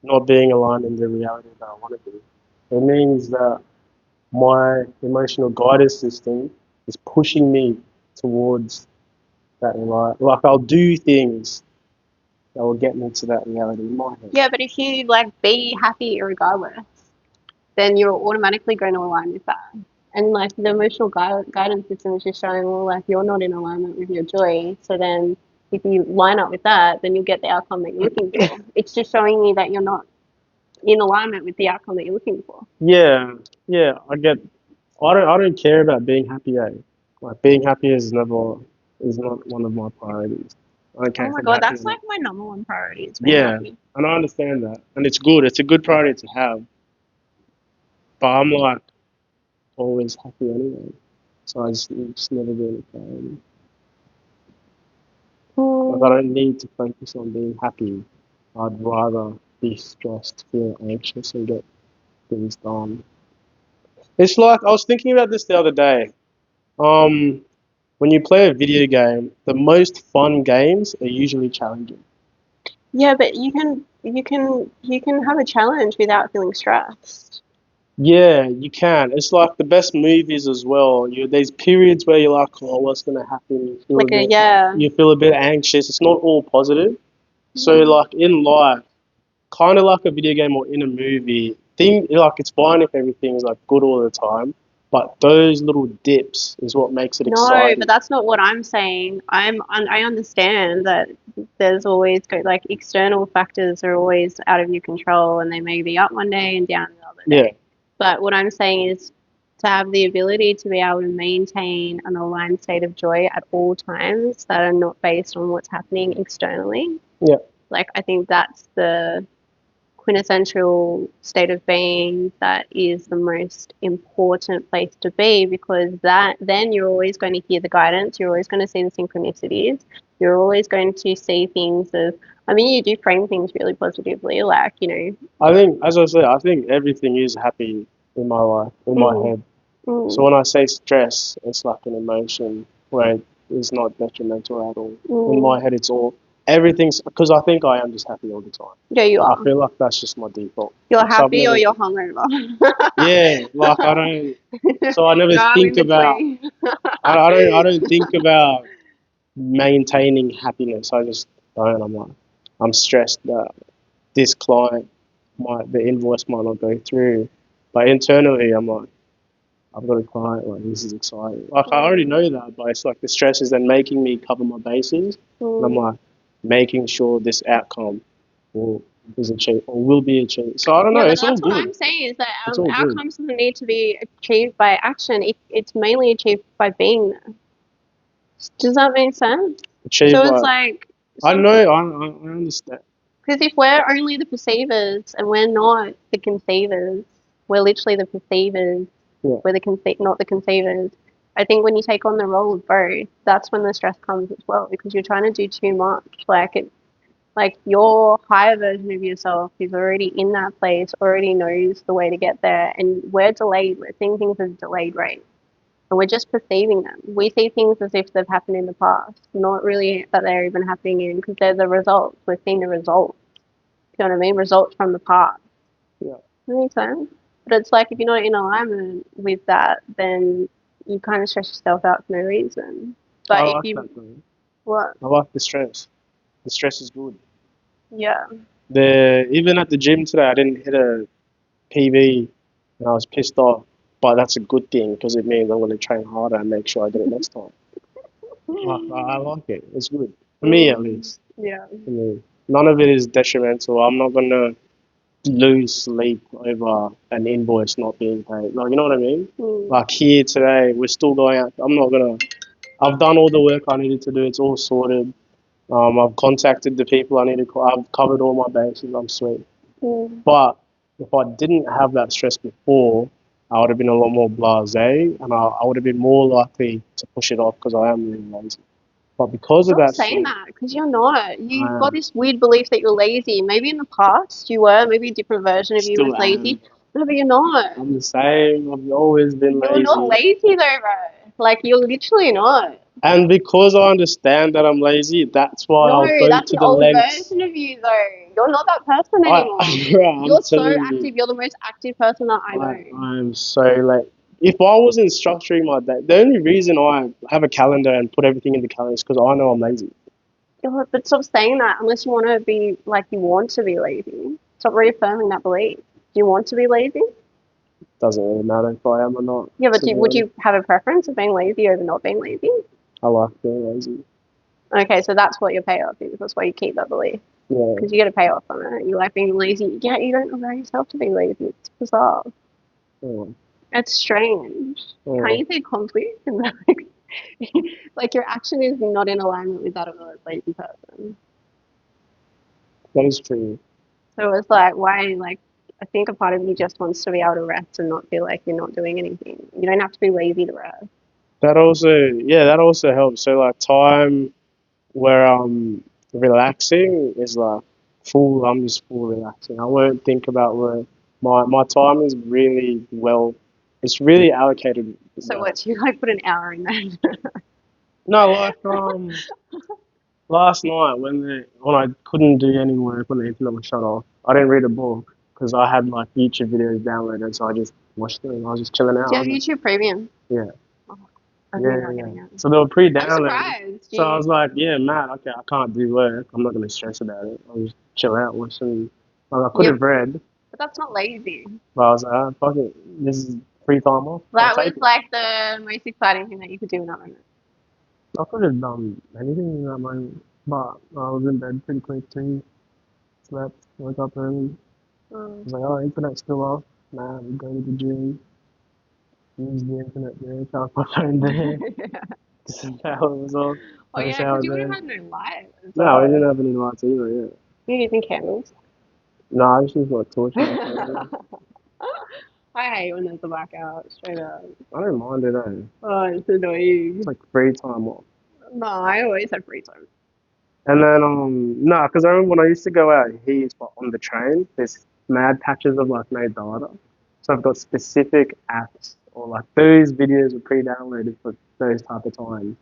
not being aligned in the reality that I want to be. It means that my emotional guidance system is pushing me towards that reality. Like I'll do things that will get me to that reality in my head. Yeah, but if you like be happy regardless, then you're automatically going to align with that. And like the emotional guidance system is just showing, well, like you're not in alignment with your joy. So then if you line up with that, then you'll get the outcome that you're looking for. It's just showing you that you're not in alignment with the outcome that you're looking for. Yeah, yeah, I get. I don't care about being happy. Like being happy is not one of my priorities. I don't Oh care my if I'm God, happy that's or like not. my number one priority is being Yeah, happy. and I understand that, and it's good. It's a good priority to have. But I'm like always happy anyway, so it's never been a priority. Like I Mm, don't need to focus on being happy. I'd rather be stressed, feel anxious, and get things done. It's like I was thinking about this the other day. Um, when you play a video game, the most fun games are usually challenging. yeah, but you can have a challenge without feeling stressed. Yeah, you can. It's like the best movies as well. There's periods where you're like, oh, what's gonna happen? Like a yeah. You feel a bit anxious. It's not all positive. So Mm. like in life, kind of like a video game or in a movie, like it's fine if everything's like good all the time, but those little dips is what makes it No, but exciting. that's not what I'm saying. I understand that there's always like external factors are always out of your control and they may be up one day and down the other Yeah, day. But what I'm saying is to have the ability to be able to maintain an aligned state of joy at all times that are not based on what's happening externally. yeah. Like I think that's the quintessential state of being that is the most important place to be because that then you're always going to hear the guidance, you're always going to see the synchronicities, you're always going to see things of I mean you do frame things really positively, like, I think, as I said, I think everything is happy in my life, in my mm, head. So mm, when I say stress, it's like an emotion where it is not detrimental at all. In mm. my head, it's all everything's because I think I am just happy all the time. Yeah, you I are. feel like that's just my default. You're So I've happy or never, you're hungover. yeah, like I don't. So I never No think in about. between. I don't think about maintaining happiness. I just don't. I'm like, I'm stressed that this client the invoice might not go through, but internally I'm like, I've got a client, like this is exciting. Like I already Mm, know that, but it's like the stress is then making me cover my bases, and I'm mm. like making sure this outcome will is achieved or will be achieved. So I don't Yeah, know. but It's all that's what good. I'm saying is that It's all good. outcomes doesn't need to be achieved by action. It's mainly achieved by being there. Does that make sense? Achieve So it's what like I some know. I understand. because if we're only the perceivers and we're not the conceivers, we're literally the perceivers. Yeah, We're not the conceivers. I think when you take on the role of both, that's when the stress comes as well because you're trying to do too much. Like your higher version of yourself is already in that place, already knows the way to get there, and we're delayed. We're seeing things at a delayed rate, and we're just perceiving them. We see things as if they've happened in the past, not really that they're even happening in, because they're the results. We're seeing the results. You know what I mean? Results from the past. yeah. That makes sense. But it's like if you're not in alignment with that, then you kind of stress yourself out for no reason. I But if like that you though. what? I like the stress. The stress is good. Yeah. The even at the gym today, I didn't hit a PB, and I was pissed off. But that's a good thing because it means I'm going to train harder and make sure I get it next time. I like it. It's good for me at Mm, least. yeah. For me, none of it is detrimental. I'm not going to lose sleep over an invoice not being paid. Like you know what I mean? Mm. Like here today, we're still going out. I'm not gonna. I've done all the work I needed to do. It's all sorted. I've contacted the people I need to call. I've covered all my bases. I'm sweet. Mm. But if I didn't have that stress before, I would have been a lot more blasé, and I would have been more likely to push it off because I am really lazy. But because of Stop that saying stress, that because you're not. You've I got am, this weird belief that you're lazy. Maybe in the past you were, maybe a different version of you still was am. lazy. No, but you're not. I'm the same. I've always been You're not lazy. lazy though, bro. Like you're literally not. And because I understand that I'm lazy, that's why No, I'll go that's to the the old lengths. version of you though. You're not that person anymore. I'm You're so telling you, active. You're the most active person that I know. I'm so like, if I wasn't structuring my day, the only reason I have a calendar and put everything in the calendar is because I know I'm lazy. Yeah, but stop saying that unless you want to be like you want to be lazy. Stop reaffirming that belief. Do you want to be lazy? Doesn't really matter if I am or not, Yeah, but to be would honest. you have a preference of being lazy over not being lazy? I like being lazy. Okay, so that's what your payoff is. That's why you keep that belief Yeah. because you get a payoff on it. You like being lazy. Yeah, you don't allow yourself to be lazy. It's bizarre. Oh, It's strange. Can't oh, you see conflict in that? Like your action is not in alignment with that of a lazy person. that is true. So it's like, why, like, I think a part of you just wants to be able to rest and not feel like you're not doing anything. You don't have to be lazy to rest. That also, yeah, that also helps. So like time where I'm relaxing is like full. I'm just full relaxing. I won't think about work. My time is really well. It's really allocated So well. what, you like put an hour in that? No, like last night when I couldn't do any work when the internet was shut off, I didn't read a book because I had like YouTube videos downloaded, so I just watched them. I was just chilling out. Do I you have was like, YouTube Premium? yeah, Oh, I yeah, think yeah, not yeah. getting it. So they were I'm pre-downloaded. surprised. So I You, was like, yeah, man, okay, I can't do work. I'm not gonna stress about it. I'll just chill out, watch some. Like, I could you, have read, but that's not lazy. but I was like, ah, fuck it. This is free time off. I'll That was take it. like the most exciting thing that you could do in that moment. I could have done anything in that moment, but I was in bed pretty quick too. Slept, woke up early. Mm. Was like, oh, internet's still off. Nah, we go to the gym, use the internet there, charge my phone there. Just shower was off, Oh have a yeah, because shower you would have there. had no light as No, we didn't well. have any lights either, yeah. You're using candles. No, I just use my torchlight phone. I hate when there's a blackout, straight up. I don't mind it though. Oh, it's It's annoying. like free time off. No, I always have free time. And then, no, because I remember when I used to go out here on the train, there's mad patches of like no data. So I've got specific apps or like those videos are pre-downloaded for those type of times.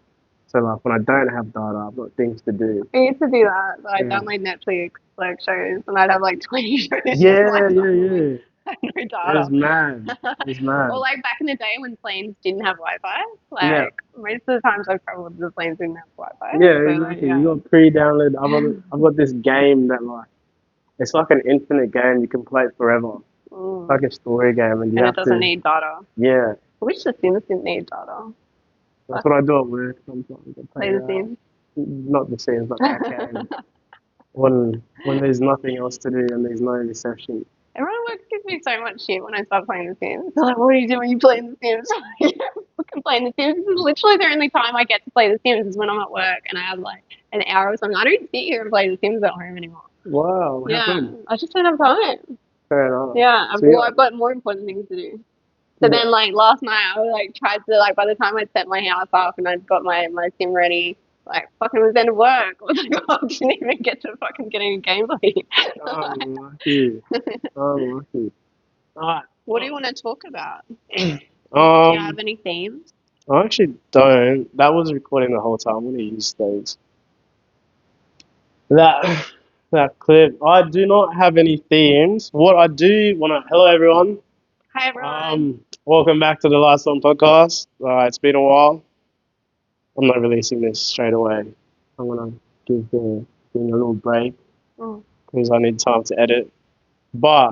So like when I don't have data, I've got things to do. I used to do that, but I Yeah. download Netflix like shows, and I'd have like 20 shows just Yeah, lined up yeah, with yeah. no It was data. mad. It was Or mad. like back in the day when planes didn't have Wi-Fi, Yeah. like most of the times I've traveled, the planes didn't have Wi-Fi. Yeah, So like, exactly. yeah. You got pre-downloaded. I've got this game that like it's like an infinite game. You can play it forever. It's Mm. like a story game, and you And it have doesn't to. need data. Yeah, I wish the Sims didn't need data. that's Like, what I do at work sometimes. I play play the Sims. not the scenes, but that game when there's nothing else to do and there's no reception. Everyone at work gives me so much shit when I start playing The Sims. They're like, what are you doing? You playing The Sims? I'm like, "Yeah, fucking playing The Sims. This is literally the only time I get to play The Sims is when I'm at work and I have like an hour or something. I don't sit here and play The Sims at home anymore. Wow, how Yeah, come? I just don't have time. Fair enough. Yeah, So well, yeah, I've got more important things to do. So yeah. then, like last night, I like tried to like by the time I'd set my house up and I'd got my sim ready, like fucking it was end of work. I was like, oh, I didn't even get to fucking get any gameplay. I'm lucky. I'm lucky. Alright. What do you want to talk about? Do you Um, have any themes? I actually don't. That was recording the whole time. I'm gonna use those. That that clip. I do not have any themes. What I do want to. Hello, everyone. Hi everyone. Welcome back to the Last One podcast. It's been a while. I'm not releasing this straight away. I'm gonna give the thing a little break Mm. because I need time to edit. But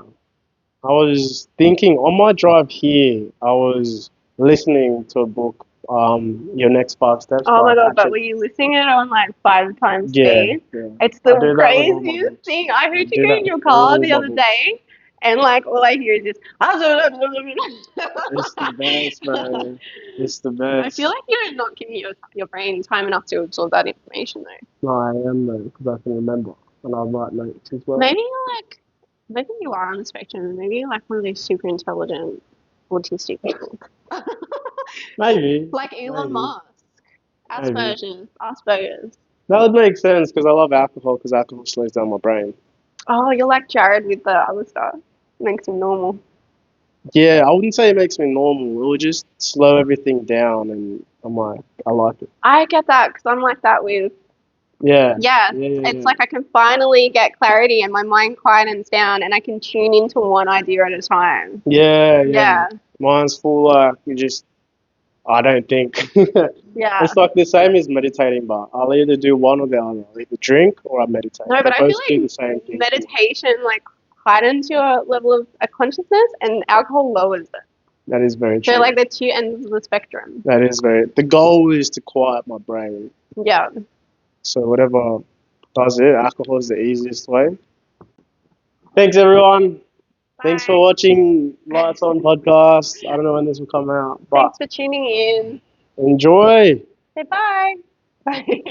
I was thinking on my drive here, I was listening to a book, Your Next Five Steps Oh by my god, but Patrick. were you listening it on like 5 times Yeah, speed? yeah. It's I the do that with all my craziest books. thing. I I heard you do go that in with your car all the my other books. day and like all I hear is just It's the best, man. It's the I feel best. like you're not giving your brain time enough to absorb that information though. No, I am though, because I can remember, and I write notes as well. Maybe you're like maybe you are on the spectrum. Maybe you're like one of those super intelligent autistic people. Maybe, Like Elon maybe, Musk. maybe. Asperger's. That would make sense because I love alcohol because alcohol slows down my brain. Oh, you're like Jared with the other stuff. Makes him normal. Yeah, I wouldn't say it makes me normal. It would just slow everything down and I'm like, I like it. I get that because I'm like that with, Yeah, yeah, yeah, yeah, it's yeah. like I can finally get clarity and my mind quietens down and I can tune into one idea at a time. Yeah, yeah. Yeah, Mine's full like you just I don't think. yeah. It's like the same as meditating, but I'll either do one or the other. I'll either drink or I meditate. No, They but I feel both do the like same thing for me. meditation like heightens your level of consciousness and alcohol lowers it. That is very They're true. like the two ends of the spectrum. That is very. The goal is to quiet my brain. Yeah. So whatever does it, alcohol is the easiest way. Thanks everyone. Thanks for Bye. watching Lights On podcast. I don't know when this will come out, but Thanks for tuning in. enjoy. Say bye. Bye.